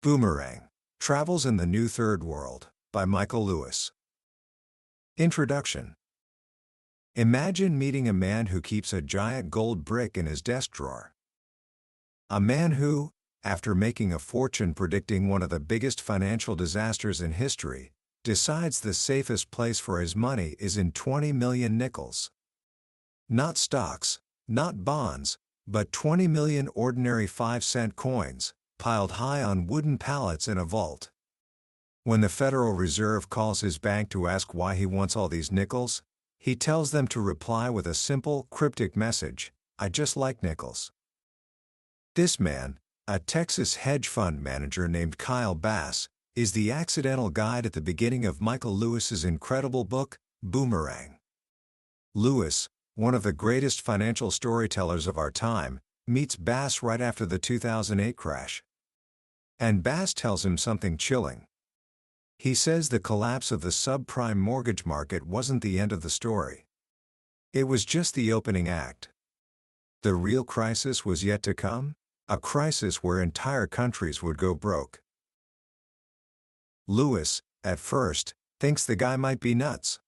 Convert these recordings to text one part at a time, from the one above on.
Boomerang. Travels in the New Third World, by Michael Lewis. Introduction. Imagine meeting a man who keeps a giant gold brick in his desk drawer. A man who, after making a fortune predicting one of the biggest financial disasters in history, decides the safest place for his money is in 20 million nickels. Not stocks, not bonds, but 20 million ordinary 5-cent coins, piled high on wooden pallets in a vault. When the Federal Reserve calls his bank to ask why he wants all these nickels, he tells them to reply with a simple, cryptic message: "I just like nickels." This man, a Texas hedge fund manager named Kyle Bass, is the accidental guide at the beginning of Michael Lewis's incredible book, Boomerang. Lewis, one of the greatest financial storytellers of our time, meets Bass right after the 2008 crash. And Bass tells him something chilling. He says the collapse of the subprime mortgage market wasn't the end of the story. It was just the opening act. The real crisis was yet to come, a crisis where entire countries would go broke. Lewis, at first, thinks the guy might be nuts.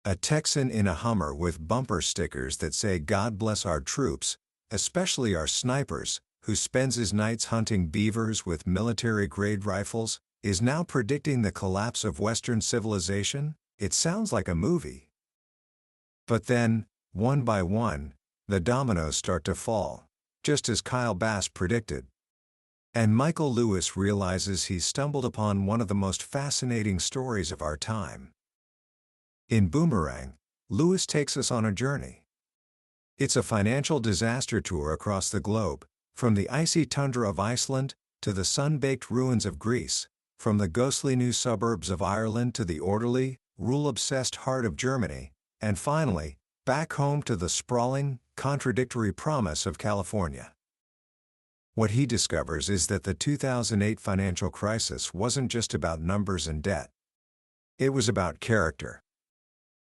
A Texan in a Hummer with bumper stickers that say "God bless our troops, especially our snipers," who spends his nights hunting beavers with military-grade rifles, is now predicting the collapse of Western civilization? It sounds like a movie. But then, one by one, the dominoes start to fall, just as Kyle Bass predicted. And Michael Lewis realizes he's stumbled upon one of the most fascinating stories of our time. In Boomerang, Lewis takes us on a journey. It's a financial disaster tour across the globe, from the icy tundra of Iceland to the sun-baked ruins of Greece, from the ghostly new suburbs of Ireland to the orderly, rule-obsessed heart of Germany, and finally, back home to the sprawling, contradictory promise of California. What he discovers is that the 2008 financial crisis wasn't just about numbers and debt. It was about character.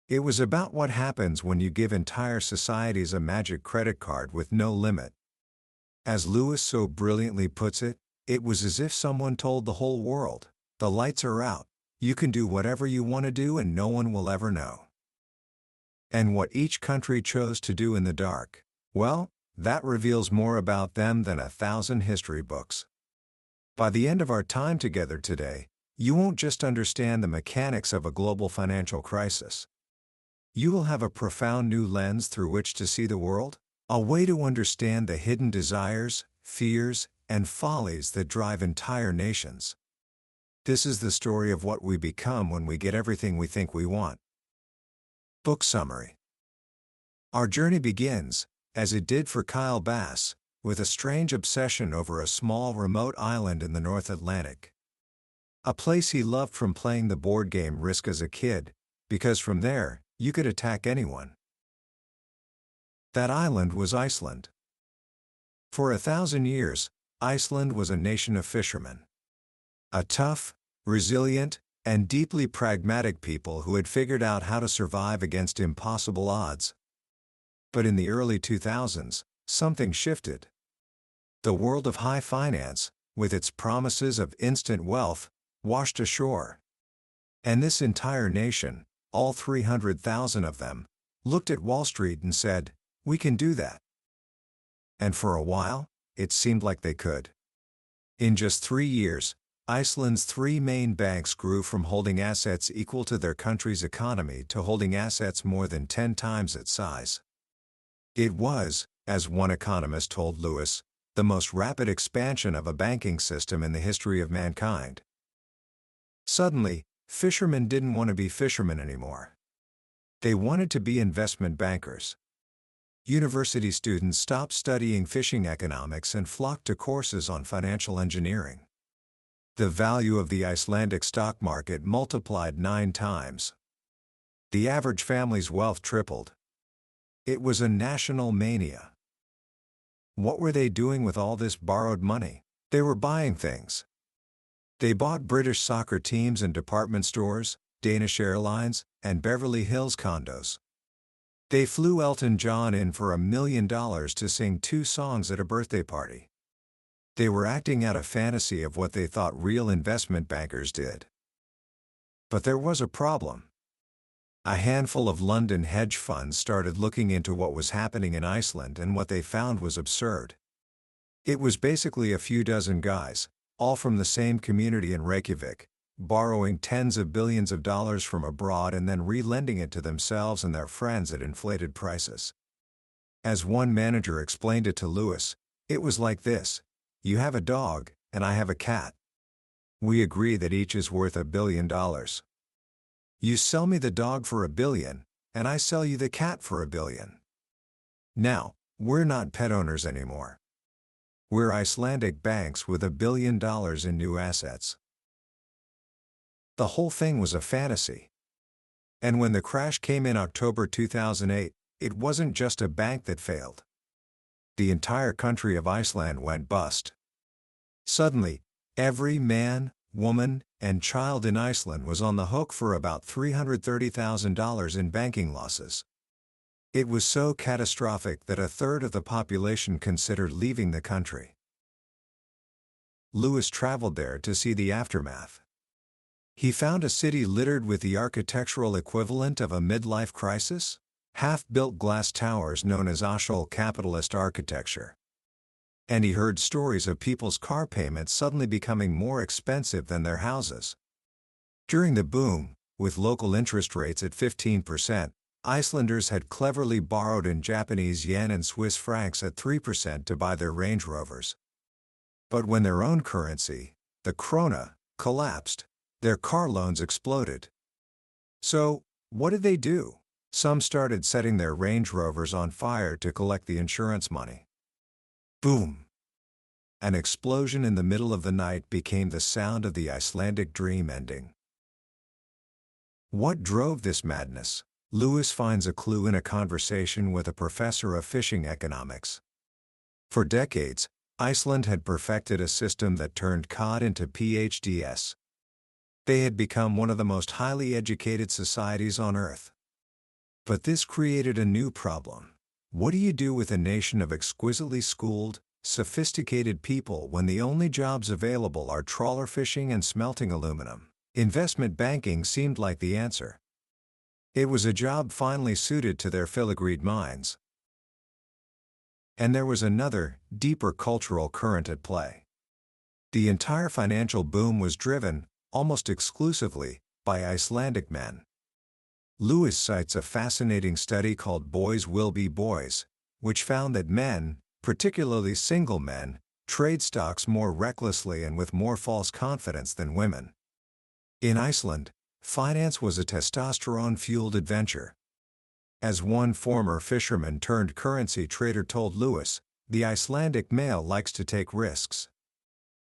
It was about what happens when you give entire societies a magic credit card with no limit. As Lewis so brilliantly puts it, it was as if someone told the whole world, "The lights are out, you can do whatever you want to do and no one will ever know." And what each country chose to do in the dark, well, that reveals more about them than 1,000 history books. By the end of our time together today, you won't just understand the mechanics of a global financial crisis. You will have a profound new lens through which to see the world, a way to understand the hidden desires, fears, and follies that drive entire nations. This is the story of what we become when we get everything we think we want. Book summary. Our journey begins, as it did for Kyle Bass, with a strange obsession over a small remote island in the North Atlantic. A place he loved from playing the board game Risk as a kid, because from there, you could attack anyone. That island was Iceland. For 1,000 years, Iceland was a nation of fishermen. A tough, resilient, and deeply pragmatic people who had figured out how to survive against impossible odds. But in the early 2000s, something shifted. The world of high finance, with its promises of instant wealth, washed ashore. And this entire nation, all 300,000 of them, looked at Wall Street and said, "We can do that." And for a while, it seemed like they could. In just 3 years, Iceland's 3 main banks grew from holding assets equal to their country's economy to holding assets more than 10 times its size. It was, as one economist told Lewis, the most rapid expansion of a banking system in the history of mankind. Suddenly, fishermen didn't want to be fishermen anymore. They wanted to be investment bankers. University students stopped studying fishing economics and flocked to courses on financial engineering. The value of the Icelandic stock market multiplied 9 times. The average family's wealth tripled. It was a national mania. What were they doing with all this borrowed money? They were buying things. They bought British soccer teams and department stores, Danish airlines, and Beverly Hills condos. They flew Elton John in for $1 million to sing 2 songs at a birthday party. They were acting out a fantasy of what they thought real investment bankers did. But there was a problem. A handful of London hedge funds started looking into what was happening in Iceland, and what they found was absurd. It was basically a few dozen guys, all from the same community in Reykjavik, borrowing tens of billions of dollars from abroad and then re-lending it to themselves and their friends at inflated prices. As one manager explained it to Lewis, it was like this: you have a dog, and I have a cat. We agree that each is worth $1 billion. You sell me the dog for $1 billion, and I sell you the cat for $1 billion. Now, we're not pet owners anymore. We're Icelandic banks with $1 billion in new assets. The whole thing was a fantasy. And when the crash came in October 2008, it wasn't just a bank that failed. The entire country of Iceland went bust. Suddenly, every man, woman, and child in Iceland was on the hook for about $330,000 in banking losses. It was so catastrophic that a third of the population considered leaving the country. Lewis traveled there to see the aftermath. He found a city littered with the architectural equivalent of a midlife crisis: half-built glass towers known as Ashol capitalist architecture. And he heard stories of people's car payments suddenly becoming more expensive than their houses. During the boom, with local interest rates at 15%, Icelanders had cleverly borrowed in Japanese yen and Swiss francs at 3% to buy their Range Rovers. But when their own currency, the krona, collapsed, their car loans exploded. So, what did they do? Some started setting their Range Rovers on fire to collect the insurance money. Boom! An explosion in the middle of the night became the sound of the Icelandic dream ending. What drove this madness? Lewis finds a clue in a conversation with a professor of fishing economics. For decades, Iceland had perfected a system that turned cod into PhDs. They had become one of the most highly educated societies on Earth. But this created a new problem. What do you do with a nation of exquisitely schooled, sophisticated people when the only jobs available are trawler fishing and smelting aluminum? Investment banking seemed like the answer. It was a job finely suited to their filigreed minds. And there was another, deeper cultural current at play. The entire financial boom was driven, almost exclusively, by Icelandic men. Lewis cites a fascinating study called Boys Will Be Boys, which found that men, particularly single men, trade stocks more recklessly and with more false confidence than women. In Iceland, finance was a testosterone-fueled adventure. As one former fisherman turned currency trader told Lewis, the Icelandic male likes to take risks.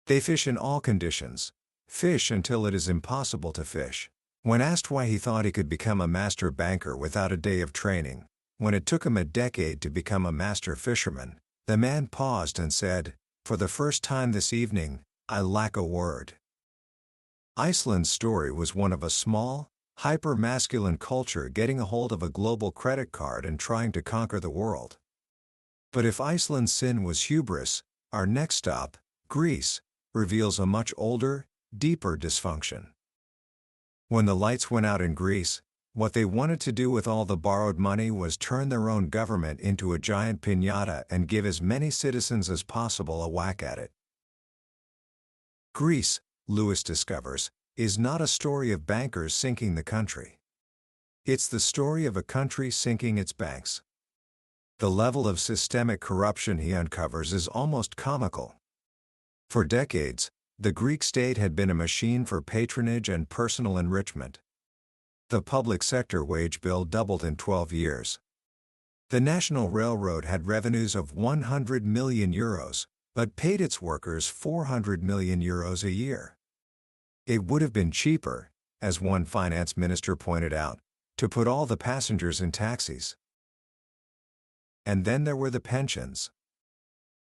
They fish in all conditions, fish until it is impossible to fish. When asked why he thought he could become a master banker without a day of training, when it took him a decade to become a master fisherman, the man paused and said, "For the first time this evening, I lack a word." Iceland's story was one of a small, hyper-masculine culture getting a hold of a global credit card and trying to conquer the world. But if Iceland's sin was hubris, our next stop, Greece, reveals a much older, deeper dysfunction. When the lights went out in Greece, what they wanted to do with all the borrowed money was turn their own government into a giant piñata and give as many citizens as possible a whack at it. Greece, Lewis discovers, is not a story of bankers sinking the country. It's the story of a country sinking its banks. The level of systemic corruption he uncovers is almost comical. For decades, the Greek state had been a machine for patronage and personal enrichment. The public sector wage bill doubled in 12 years. The National Railroad had revenues of €100 million, but paid its workers €400 million a year. It would have been cheaper, as one finance minister pointed out, to put all the passengers in taxis. And then there were the pensions.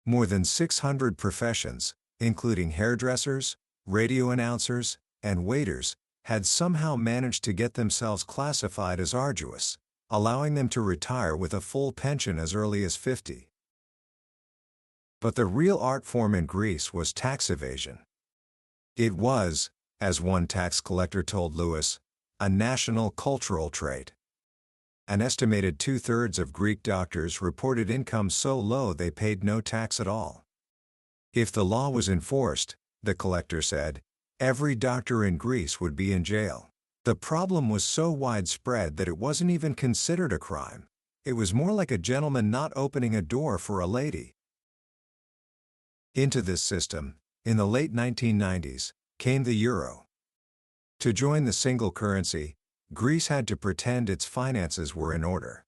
More than 600 professions, including hairdressers, radio announcers, and waiters, had somehow managed to get themselves classified as arduous, allowing them to retire with a full pension as early as 50. But the real art form in Greece was tax evasion. It was, as one tax collector told Lewis, a national cultural trait. An estimated 2/3 of Greek doctors reported income so low they paid no tax at all. If the law was enforced, the collector said, every doctor in Greece would be in jail. The problem was so widespread that it wasn't even considered a crime. It was more like a gentleman not opening a door for a lady. Into this system, in the late 1990s, came the euro. To join the single currency, Greece had to pretend its finances were in order.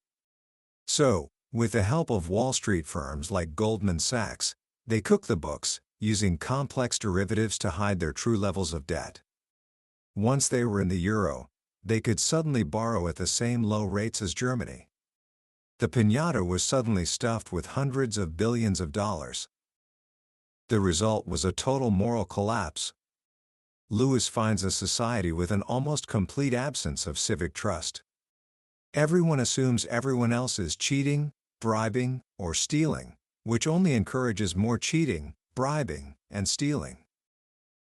So, with the help of Wall Street firms like Goldman Sachs, they cooked the books, using complex derivatives to hide their true levels of debt. Once they were in the euro, they could suddenly borrow at the same low rates as Germany. The piñata was suddenly stuffed with hundreds of billions of dollars. The result was a total moral collapse. Lewis finds a society with an almost complete absence of civic trust. Everyone assumes everyone else is cheating, bribing, or stealing, which only encourages more cheating, bribing, and stealing.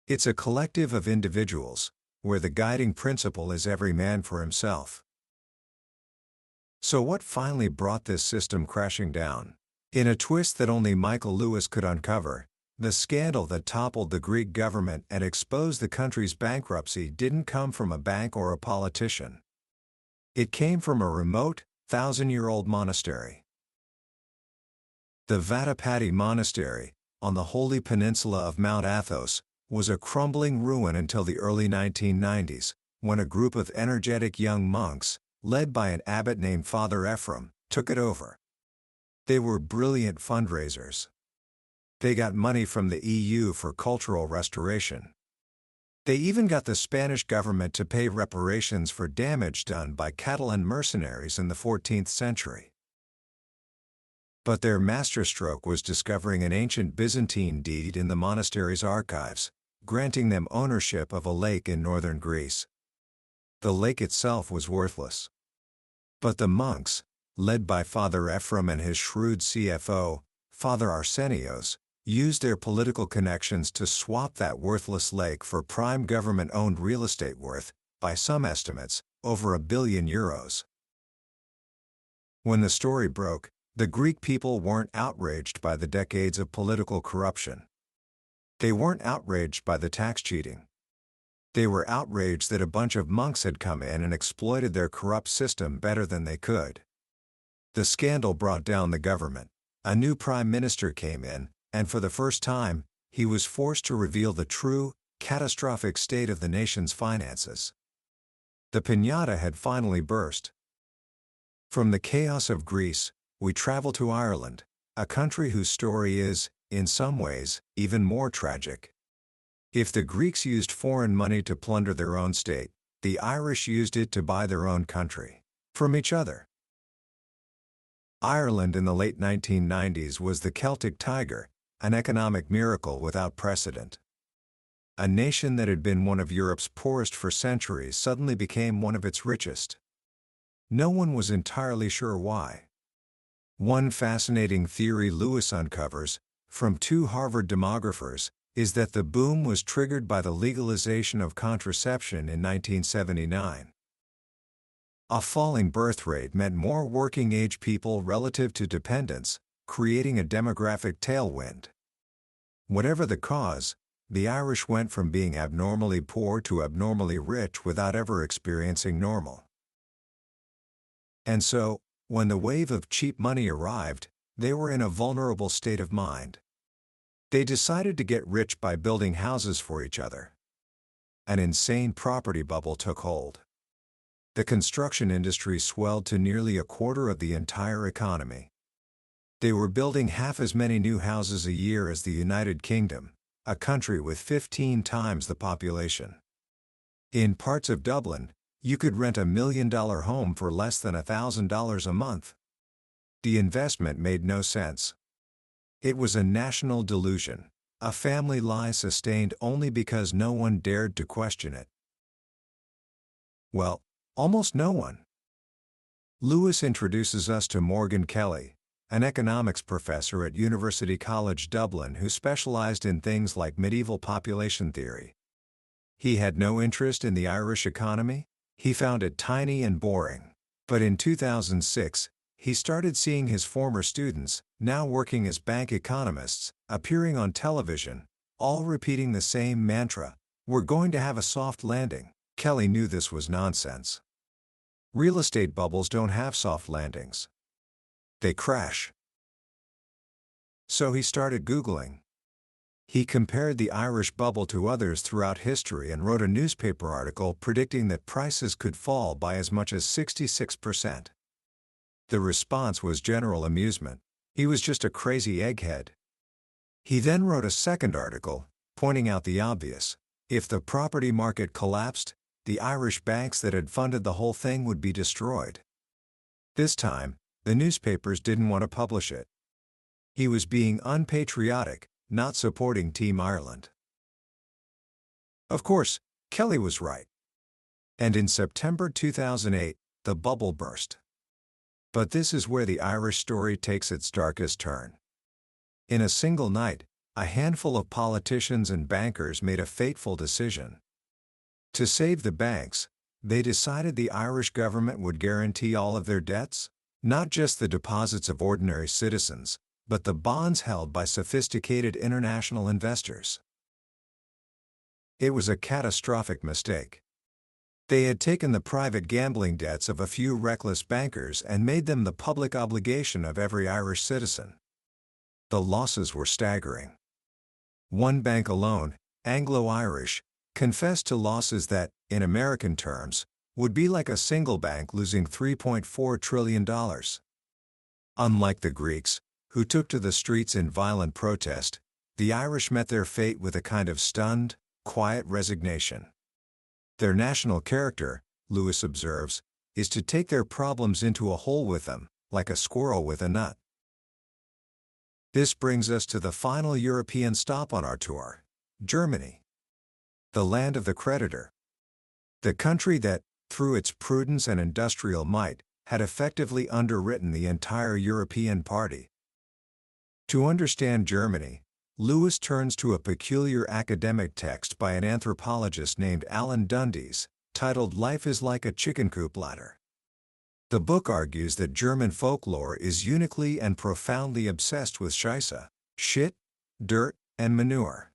It's a collective of individuals, where the guiding principle is every man for himself. So what finally brought this system crashing down? In a twist that only Michael Lewis could uncover, the scandal that toppled the Greek government and exposed the country's bankruptcy didn't come from a bank or a politician. It came from a remote, 1,000-year-old monastery. The Vatapati Monastery, on the holy peninsula of Mount Athos, was a crumbling ruin until the early 1990s, when a group of energetic young monks, led by an abbot named Father Ephraim, took it over. They were brilliant fundraisers. They got money from the EU for cultural restoration. They even got the Spanish government to pay reparations for damage done by Catalan mercenaries in the 14th century. But their masterstroke was discovering an ancient Byzantine deed in the monastery's archives, granting them ownership of a lake in northern Greece. The lake itself was worthless. But the monks, led by Father Ephraim and his shrewd CFO, Father Arsenios, used their political connections to swap that worthless lake for prime government-owned real estate worth, by some estimates, over €1 billion. When the story broke, the Greek people weren't outraged by the decades of political corruption. They weren't outraged by the tax cheating. They were outraged that a bunch of monks had come in and exploited their corrupt system better than they could. The scandal brought down the government. A new prime minister came in, and for the first time, he was forced to reveal the true, catastrophic state of the nation's finances. The piñata had finally burst. From the chaos of Greece, we travel to Ireland, a country whose story is, in some ways, even more tragic. If the Greeks used foreign money to plunder their own state, the Irish used it to buy their own country from each other. Ireland in the late 1990s was the Celtic Tiger, an economic miracle without precedent. A nation that had been one of Europe's poorest for centuries suddenly became one of its richest. No one was entirely sure why. One fascinating theory Lewis uncovers, from 2 Harvard demographers, is that the boom was triggered by the legalization of contraception in 1979. A falling birth rate meant more working-age people relative to dependents, creating a demographic tailwind. Whatever the cause, the Irish went from being abnormally poor to abnormally rich without ever experiencing normal. And so, when the wave of cheap money arrived, they were in a vulnerable state of mind. They decided to get rich by building houses for each other. An insane property bubble took hold. The construction industry swelled to nearly a quarter of the entire economy. They were building half as many new houses a year as the United Kingdom, a country with 15 times the population. In parts of Dublin, you could rent $1 million home for less than $1,000 a month. The investment made no sense. It was a national delusion, a family lie sustained only because no one dared to question it. Well, almost no one. Lewis introduces us to Morgan Kelly, an economics professor at University College Dublin who specialized in things like medieval population theory. He had no interest in the Irish economy. He found it tiny and boring. But in 2006, he started seeing his former students, now working as bank economists, appearing on television, all repeating the same mantra: "We're going to have a soft landing." Kelly knew this was nonsense. Real estate bubbles don't have soft landings. They crash. So he started Googling. He compared the Irish bubble to others throughout history and wrote a newspaper article predicting that prices could fall by as much as 66%. The response was general amusement. He was just a crazy egghead. He then wrote a second article, pointing out the obvious. If the property market collapsed, the Irish banks that had funded the whole thing would be destroyed. This time, the newspapers didn't want to publish it. He was being unpatriotic, not supporting Team Ireland. Of course, Kelly was right. And in September 2008, the bubble burst. But this is where the Irish story takes its darkest turn. In a single night, a handful of politicians and bankers made a fateful decision. To save the banks, they decided the Irish government would guarantee all of their debts, not just the deposits of ordinary citizens, but the bonds held by sophisticated international investors. It was a catastrophic mistake. They had taken the private gambling debts of a few reckless bankers and made them the public obligation of every Irish citizen. The losses were staggering. One bank alone, Anglo-Irish, confessed to losses that, in American terms, would be like a single bank losing $3.4 trillion. Unlike the Greeks, who took to the streets in violent protest, the Irish met their fate with a kind of stunned, quiet resignation. Their national character, Lewis observes, is to take their problems into a hole with them, like a squirrel with a nut. This brings us to the final European stop on our tour, Germany. The land of the creditor. The country that, through its prudence and industrial might, had effectively underwritten the entire European party. To understand Germany, Lewis turns to a peculiar academic text by an anthropologist named Alan Dundes, titled "Life is Like a Chicken Coop Ladder." The book argues that German folklore is uniquely and profoundly obsessed with scheisse, shit, dirt, and manure.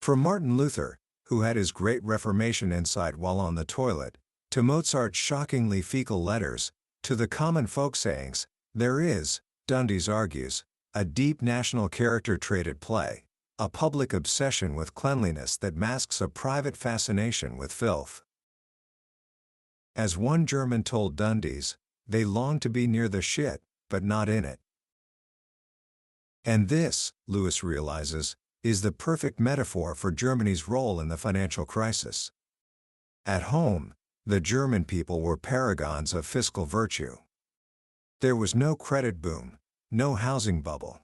From Martin Luther, who had his great Reformation insight while on the toilet, to Mozart's shockingly fecal letters, to the common folk sayings, there is, Dundes argues, a deep national character trait at play, a public obsession with cleanliness that masks a private fascination with filth. As one German told Dundes, they long to be near the shit, but not in it. And this, Lewis realizes, is the perfect metaphor for Germany's role in the financial crisis. At home, the German people were paragons of fiscal virtue. There was no credit boom, no housing bubble.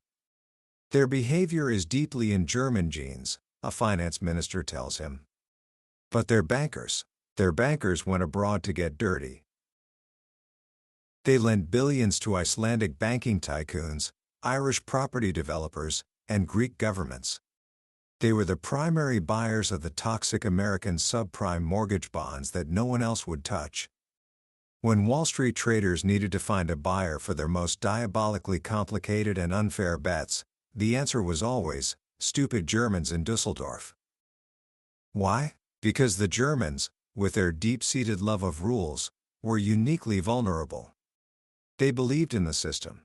Their behavior is deeply in German genes, a finance minister tells him. But their bankers went abroad to get dirty. They lent billions to Icelandic banking tycoons, Irish property developers, and Greek governments. They were the primary buyers of the toxic American subprime mortgage bonds that no one else would touch. When Wall Street traders needed to find a buyer for their most diabolically complicated and unfair bets, the answer was always, stupid Germans in Dusseldorf. Why? Because the Germans, with their deep-seated love of rules, were uniquely vulnerable. They believed in the system.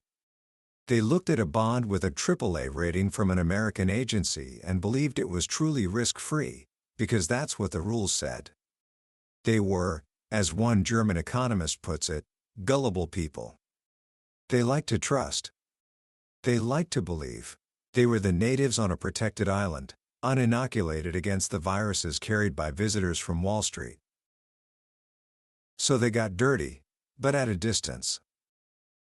They looked at a bond with a AAA rating from an American agency and believed it was truly risk-free, because that's what the rules said. They were, as one German economist puts it, gullible people. They liked to trust. They liked to believe. They were the natives on a protected island, uninoculated against the viruses carried by visitors from Wall Street. So they got dirty, but at a distance.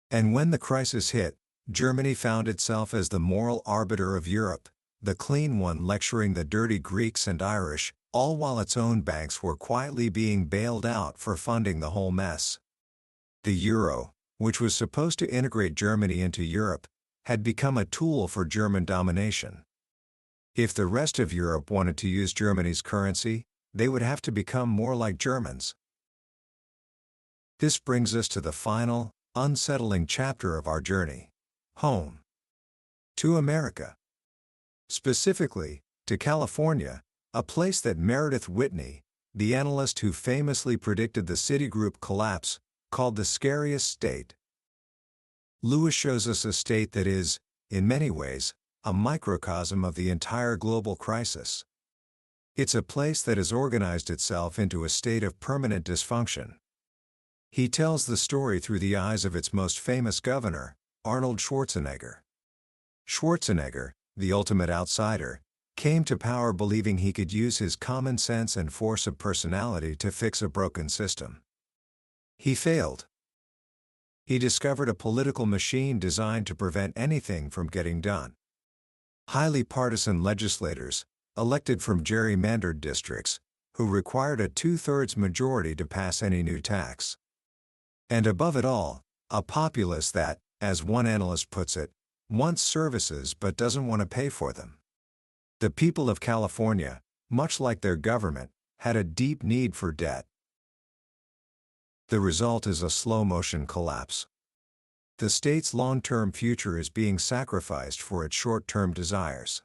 And when the crisis hit, Germany found itself as the moral arbiter of Europe, the clean one lecturing the dirty Greeks and Irish, all while its own banks were quietly being bailed out for funding the whole mess. The euro, which was supposed to integrate Germany into Europe, had become a tool for German domination. If the rest of Europe wanted to use Germany's currency, they would have to become more like Germans. This brings us to the final, unsettling chapter of our journey: home. To America. Specifically, to California, a place that Meredith Whitney, the analyst who famously predicted the Citigroup collapse, called the scariest state. Lewis shows us a state that is, in many ways, a microcosm of the entire global crisis. It's a place that has organized itself into a state of permanent dysfunction. He tells the story through the eyes of its most famous governor, Arnold Schwarzenegger. Schwarzenegger, the ultimate outsider, came to power believing he could use his common sense and force of personality to fix a broken system. He failed. He discovered a political machine designed to prevent anything from getting done. Highly partisan legislators, elected from gerrymandered districts, who required a 2/3 majority to pass any new tax. And above it all, a populace that, as one analyst puts it, wants services but doesn't want to pay for them. The people of California, much like their government, had a deep need for debt. The result is a slow-motion collapse. The state's long-term future is being sacrificed for its short-term desires.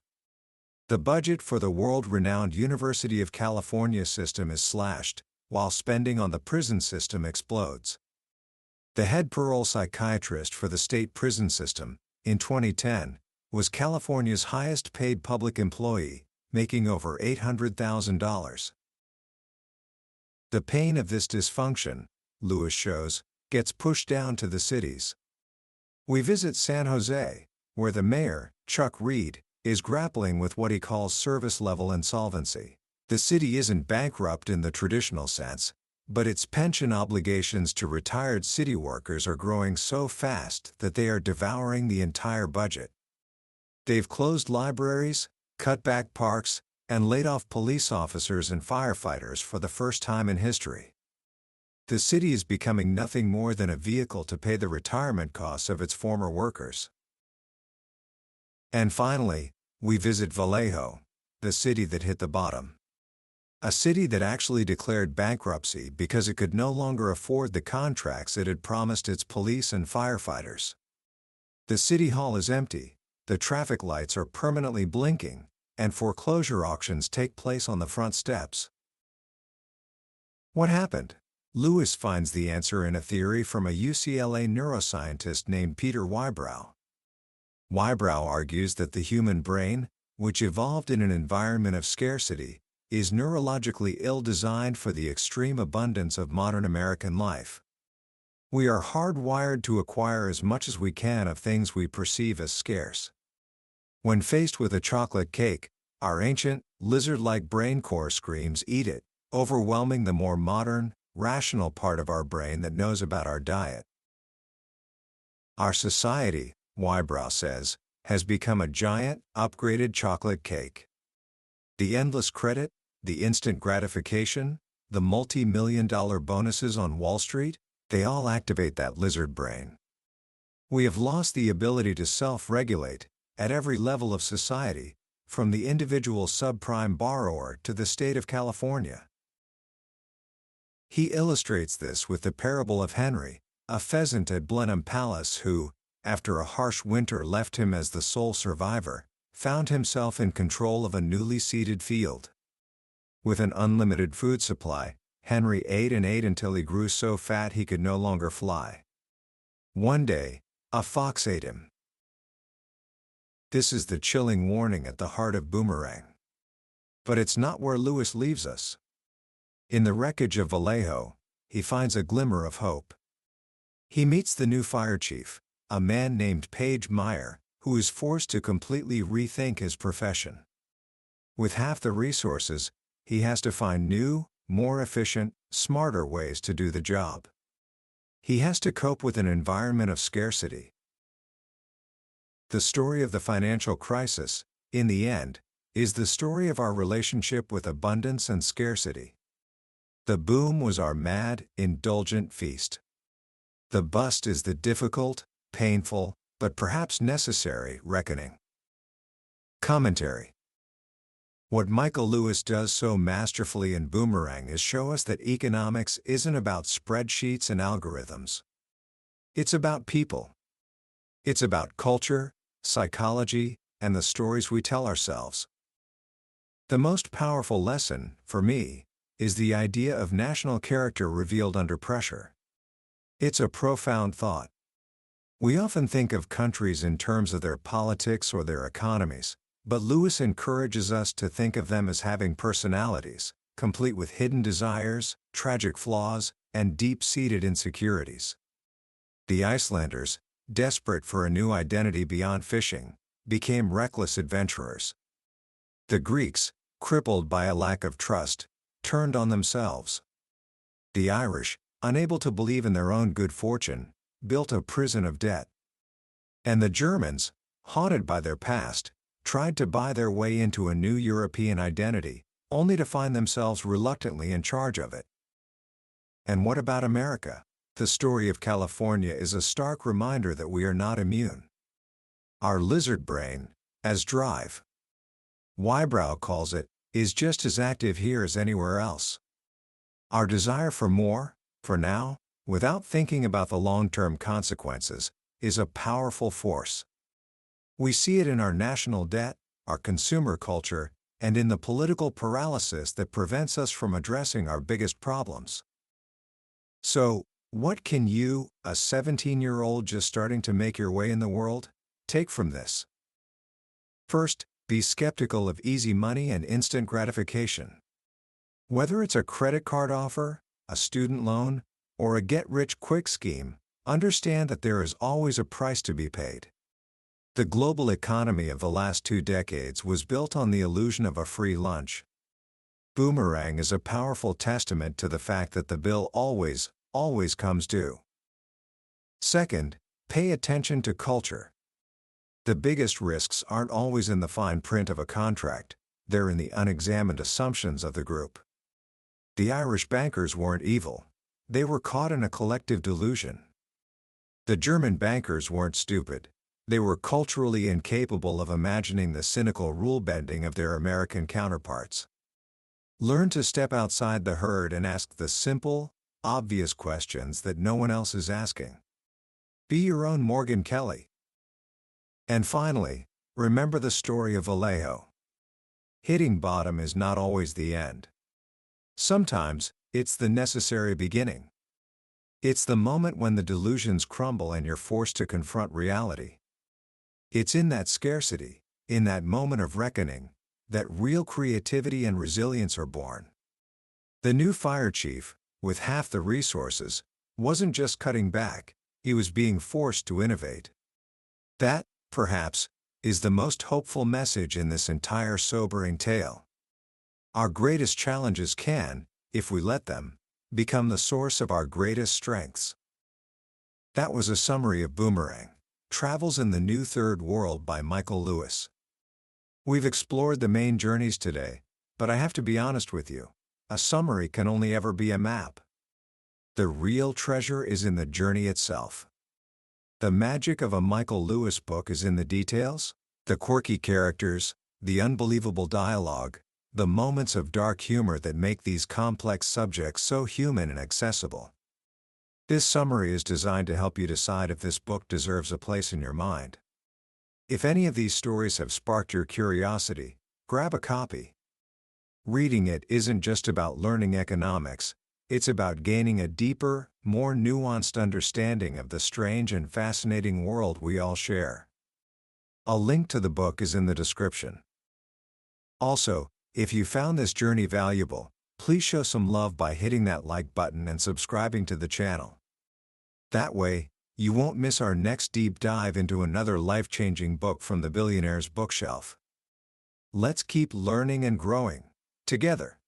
The budget for the world-renowned University of California system is slashed, while spending on the prison system explodes. The head parole psychiatrist for the state prison system, in 2010, was California's highest-paid public employee, making over $800,000. The pain of this dysfunction, Lewis shows, gets pushed down to the cities. We visit San Jose, where the mayor, Chuck Reed, is grappling with what he calls service-level insolvency. The city isn't bankrupt in the traditional sense, but its pension obligations to retired city workers are growing so fast that they are devouring the entire budget. They've closed libraries, cut back parks, and laid off police officers and firefighters for the first time in history. The city is becoming nothing more than a vehicle to pay the retirement costs of its former workers. And finally, we visit Vallejo, the city that hit the bottom. A city that actually declared bankruptcy because it could no longer afford the contracts it had promised its police and firefighters. The city hall is empty, the traffic lights are permanently blinking, and foreclosure auctions take place on the front steps. What happened? Lewis finds the answer in a theory from a UCLA neuroscientist named Peter Whybrow. Whybrow argues that the human brain, which evolved in an environment of scarcity, is neurologically ill-designed for the extreme abundance of modern American life. We are hardwired to acquire as much as we can of things we perceive as scarce. When faced with a chocolate cake, our ancient, lizard-like brain core screams, "Eat it," overwhelming the more modern, rational part of our brain that knows about our diet. Our society, Whybrow says, has become a giant, upgraded chocolate cake. The endless credit, the instant gratification, the multi-million-dollar bonuses on Wall Street, they all activate that lizard brain. We have lost the ability to self-regulate, at every level of society, from the individual subprime borrower to the state of California. He illustrates this with the parable of Henry, a pheasant at Blenheim Palace who, after a harsh winter left him as the sole survivor, found himself in control of a newly seeded field. With an unlimited food supply, Henry ate and ate until he grew so fat he could no longer fly. One day, a fox ate him. This is the chilling warning at the heart of Boomerang. But it's not where Lewis leaves us. In the wreckage of Vallejo, he finds a glimmer of hope. He meets the new fire chief, a man named Page Meyer, who is forced to completely rethink his profession. With half the resources, he has to find new, more efficient, smarter ways to do the job. He has to cope with an environment of scarcity. The story of the financial crisis, in the end, is the story of our relationship with abundance and scarcity. The boom was our mad, indulgent feast. The bust is the difficult, painful, but perhaps necessary reckoning. Commentary. What Michael Lewis does so masterfully in Boomerang is show us that economics isn't about spreadsheets and algorithms. It's about people. It's about culture, psychology, and the stories we tell ourselves. The most powerful lesson, for me, is the idea of national character revealed under pressure. It's a profound thought. We often think of countries in terms of their politics or their economies, but Lewis encourages us to think of them as having personalities, complete with hidden desires, tragic flaws, and deep-seated insecurities. The Icelanders, desperate for a new identity beyond fishing, became reckless adventurers. The Greeks, crippled by a lack of trust, turned on themselves. The Irish, unable to believe in their own good fortune, built a prison of debt. And the Germans, haunted by their past, tried to buy their way into a new European identity, only to find themselves reluctantly in charge of it. And what about America? The story of California is a stark reminder that we are not immune. Our lizard brain, as Drive Wybrow calls it, is just as active here as anywhere else. Our desire for more, for now, without thinking about the long-term consequences, is a powerful force. We see it in our national debt, our consumer culture, and in the political paralysis that prevents us from addressing our biggest problems. So, what can you, a 17-year-old just starting to make your way in the world, take from this? First, be skeptical of easy money and instant gratification. Whether it's a credit card offer, a student loan, or a get-rich-quick scheme, understand that there is always a price to be paid. The global economy of the last 2 decades was built on the illusion of a free lunch. Boomerang is a powerful testament to the fact that the bill always comes due. Second, pay attention to culture. The biggest risks aren't always in the fine print of a contract, they're in the unexamined assumptions of the group. The Irish bankers weren't evil. They were caught in a collective delusion. The German bankers weren't stupid. They were culturally incapable of imagining the cynical rule-bending of their American counterparts. Learn to step outside the herd and ask the simple, obvious questions that no one else is asking. Be your own Morgan Kelly. And finally, remember the story of Vallejo. Hitting bottom is not always the end. Sometimes, it's the necessary beginning. It's the moment when the delusions crumble and you're forced to confront reality. It's in that scarcity, in that moment of reckoning, that real creativity and resilience are born. The new fire chief, with half the resources, wasn't just cutting back, he was being forced to innovate. That, perhaps, is the most hopeful message in this entire sobering tale. Our greatest challenges can, if we let them, become the source of our greatest strengths. That was a summary of Boomerang, Travels in the New Third World by Michael Lewis. We've explored the main journeys today, but I have to be honest with you, a summary can only ever be a map. The real treasure is in the journey itself. The magic of a Michael Lewis book is in the details, the quirky characters, the unbelievable dialogue, the moments of dark humor that make these complex subjects so human and accessible. This summary is designed to help you decide if this book deserves a place in your mind. If any of these stories have sparked your curiosity, grab a copy. Reading it isn't just about learning economics, it's about gaining a deeper, more nuanced understanding of the strange and fascinating world we all share. A link to the book is in the description. Also, if you found this journey valuable, please show some love by hitting that like button and subscribing to the channel. That way, you won't miss our next deep dive into another life-changing book from the billionaire's bookshelf. Let's keep learning and growing together.